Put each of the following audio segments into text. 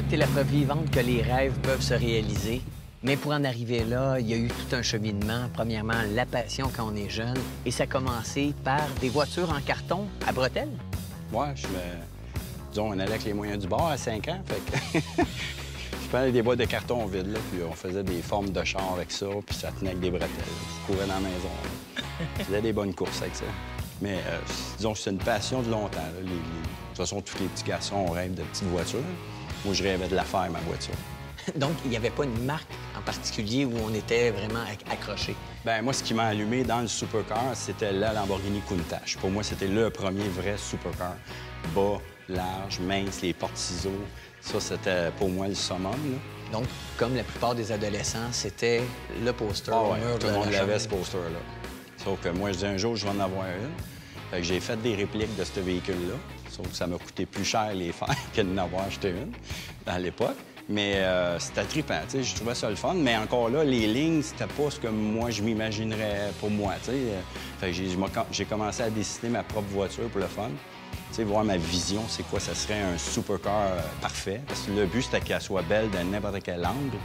Luc, tu es la preuve vivante que les rêves peuvent se réaliser. Mais pour en arriver là, il y a eu tout un cheminement. Premièrement, la passion quand on est jeune. Et ça a commencé par des voitures en carton à bretelles. Ouais, disons, on allait avec les moyens du bord à 5 ans. Fait que je prenais des boîtes de carton vides, là, puis on faisait des formes de char avec ça, puis ça tenait avec des bretelles. Je courais dans la maison. Je faisais des bonnes courses avec ça. Mais disons que c'est une passion de longtemps. Là. De toute façon, tous les petits garçons, on rêve de petites voitures. Moi, je rêvais de la faire, ma voiture. Donc, il n'y avait pas une marque en particulier où on était vraiment accroché. Bien, moi, ce qui m'a allumé dans le supercar, c'était la Lamborghini Countach. Pour moi, c'était le premier vrai supercar. Bas, large, mince, les portes-ciseaux. Ça, c'était pour moi le summum. Là. Donc, comme la plupart des adolescents, c'était le poster. Ah ouais, tout le monde l'avait, ce poster-là. Sauf que moi, je dis un jour, je vais en avoir une. Fait que j'ai fait des répliques de ce véhicule-là. Sauf que ça m'a coûté plus cher les faire que de n'avoir acheté une à l'époque. Mais c'était trippant, tu sais, je trouvais ça le fun. Mais encore là, les lignes, c'était pas ce que moi, je m'imaginerais pour moi, tu sais. Fait que j'ai commencé à dessiner ma propre voiture pour le fun. Tu sais, voir ma vision, c'est quoi, ça serait un supercar parfait. Parce que le but, c'était qu'elle soit belle de n'importe quel angle.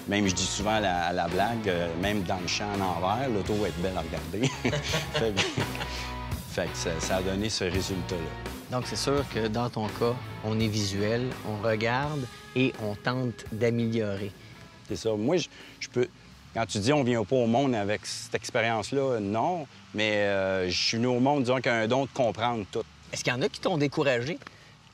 Même, je dis souvent à la blague, même dans le champ en envers, l'auto va être belle à regarder. fait que ça a donné ce résultat-là. Donc, c'est sûr que dans ton cas, on est visuel, on regarde et on tente d'améliorer. C'est ça. Moi, je peux... Quand tu dis on vient pas au monde avec cette expérience-là, non. Mais je suis venu au monde, disons, qu'un don de comprendre tout. Est-ce qu'il y en a qui t'ont découragé?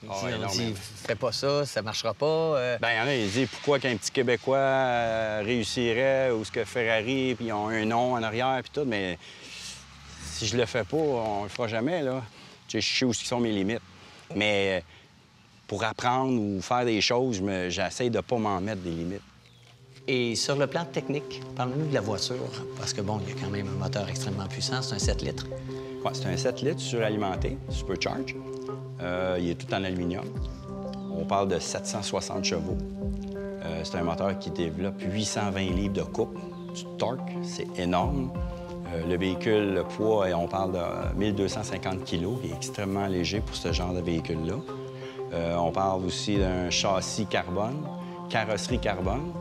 On dit, fais pas ça, ça marchera pas. Bien, il y en a, ils disent pourquoi qu'un petit Québécois réussirait ou ce que Ferrari, puis ils ont un nom en arrière, puis tout. Mais si je le fais pas, on le fera jamais, là. Je sais où sont mes limites. Mais pour apprendre ou faire des choses, j'essaie de pas m'en mettre des limites. Et sur le plan technique, parle-nous de la voiture. Parce que, bon, il y a quand même un moteur extrêmement puissant, c'est un 7 litres. Oui, c'est un 7 litres suralimenté, supercharge. Il est tout en aluminium. On parle de 760 chevaux. C'est un moteur qui développe 820 livres de couple, du torque, c'est énorme. Le véhicule, le poids, on parle de 1250 kilos, il est extrêmement léger pour ce genre de véhicule-là. On parle aussi d'un châssis carbone, carrosserie carbone,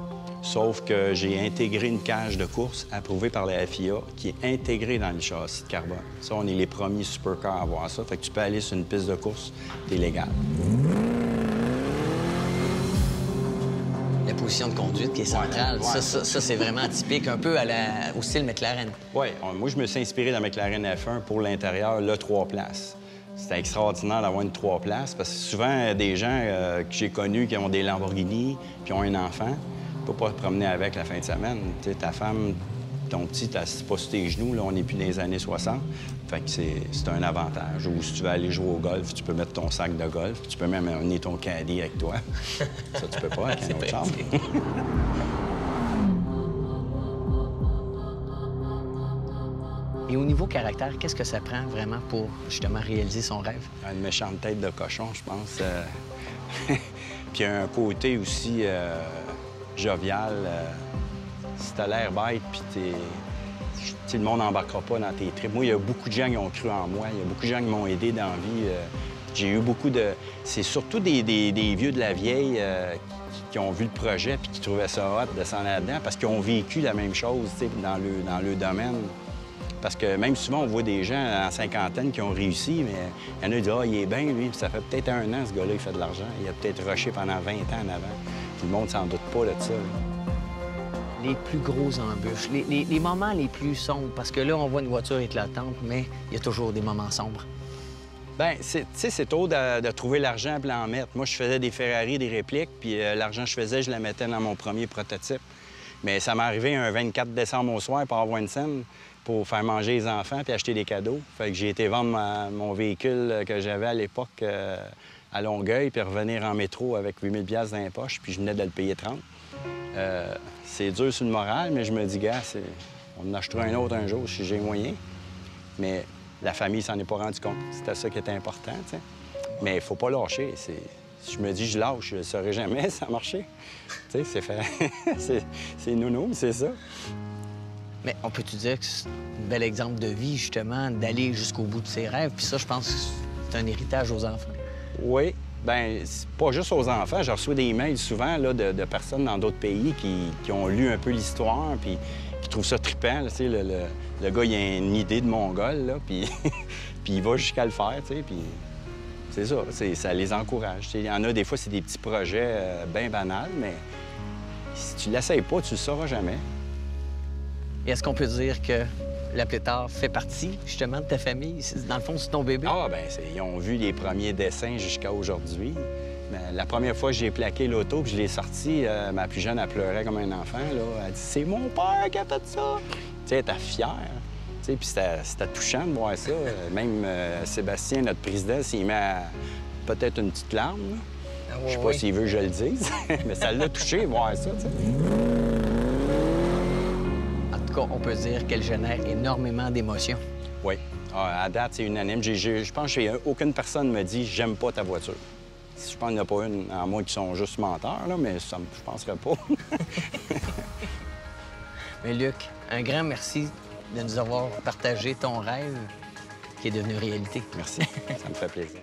sauf que j'ai intégré une cage de course approuvée par la FIA qui est intégrée dans le châssis de carbone. Ça, on est les premiers supercars à avoir ça, fait que tu peux aller sur une piste de course, t'es légal. La position de conduite qui est centrale, ouais. Ça c'est vraiment typique, un peu au style McLaren. Oui, moi, je me suis inspiré de la McLaren F1 pour l'intérieur, le 3 places. C'était extraordinaire d'avoir une 3 places parce que souvent, des gens que j'ai connus qui ont des Lamborghini puis ont un enfant, tu peux pas te promener avec la fin de semaine. Tu sais, ta femme, ton petit, t'as pas sur tes genoux, là, on n'est plus dans les années 60. Fait que c'est un avantage. Ou si tu veux aller jouer au golf, tu peux mettre ton sac de golf, tu peux même amener ton caddie avec toi. Ça, tu peux pas avec un autre char. Et au niveau caractère, qu'est-ce que ça prend vraiment pour, justement, réaliser son rêve? Une méchante tête de cochon, je pense. Puis un côté aussi jovial. Si t'as l'air bête, puis le monde n'embarquera pas dans tes trips. Moi, il y a beaucoup de gens qui ont cru en moi. Il y a beaucoup de gens qui m'ont aidé dans la vie. J'ai eu beaucoup de... C'est surtout des vieux de la vieille qui ont vu le projet puis qui trouvaient ça hot de s'en aller dedans parce qu'ils ont vécu la même chose, dans le domaine. Parce que même souvent, on voit des gens en cinquantaine qui ont réussi, mais il y en a qui disent « Ah, il est bien, lui. » Ça fait peut-être 1 an, ce gars-là, il fait de l'argent. Il a peut-être rushé pendant 20 ans en avant. Tout le monde s'en doute pas de ça. Les plus gros embûches, les moments les plus sombres, parce que là, on voit une voiture éclatante, mais il y a toujours des moments sombres. Bien, tu sais, c'est tôt de trouver l'argent et en mettre. Moi, je faisais des Ferrari, des répliques, puis l'argent que je faisais, je la mettais dans mon premier prototype. Mais ça m'est arrivé un 24 décembre au soir pour avoir une scène pour faire manger les enfants puis acheter des cadeaux. Fait que j'ai été vendre mon véhicule que j'avais à l'époque à Longueuil puis revenir en métro avec 8 000 $ dans les poches, puis je venais de le payer 30. C'est dur sur le moral, mais je me dis, gars, on en achètera un autre un jour si j'ai moyen. Mais la famille s'en est pas rendu compte. C'était ça qui était important, tu sais. Mais il faut pas lâcher. Je me dis, je lâche, je ne saurais jamais, ça a marché. Tu sais, c'est fait. c'est nounou, c'est ça. Mais on peut-tu dire que c'est un bel exemple de vie, justement, d'aller jusqu'au bout de ses rêves? Puis ça, je pense que c'est un héritage aux enfants. Oui, Bien, c'est pas juste aux enfants. Je reçois des emails souvent là, de personnes dans d'autres pays qui ont lu un peu l'histoire puis qui trouvent ça trippant. Là, tu sais, le gars, il a une idée de Mongol, là, puis puis il va jusqu'à le faire, tu sais, puis c'est ça, ça les encourage. Tu sais, il y en a des fois, c'est des petits projets bien banals, mais si tu l'essayes pas, tu le sauras jamais. Et est-ce qu'on peut dire que la pétard fait partie, justement, de ta famille? Dans le fond, c'est ton bébé? Ah, bien, ils ont vu les premiers dessins jusqu'à aujourd'hui. Mais la première fois que j'ai plaqué l'auto puis je l'ai sorti, ma plus jeune, elle pleurait comme un enfant, là. Elle dit « C'est mon père qui a fait ça! » Tu sais, elle était fière. Tu sais, puis c'était touchant de voir ça. Même Sébastien, notre président, s'il met peut-être une petite larme, là. Ah, Je sais pas s'il veut que je le dise, mais ça l'a touché de voir ça, tu sais. En tout cas, on peut dire qu'elle génère énormément d'émotions. Oui. Ah, à date, c'est unanime. Je pense qu'aucune personne me dit « J'aime pas ta voiture ». Je pense qu'il n'y en a pas une, à moins qu'ils sont juste menteurs, là, mais ça, je penserais pas. Mais Luc, un grand merci de nous avoir partagé ton rêve qui est devenu réalité. Merci. Ça me fait plaisir.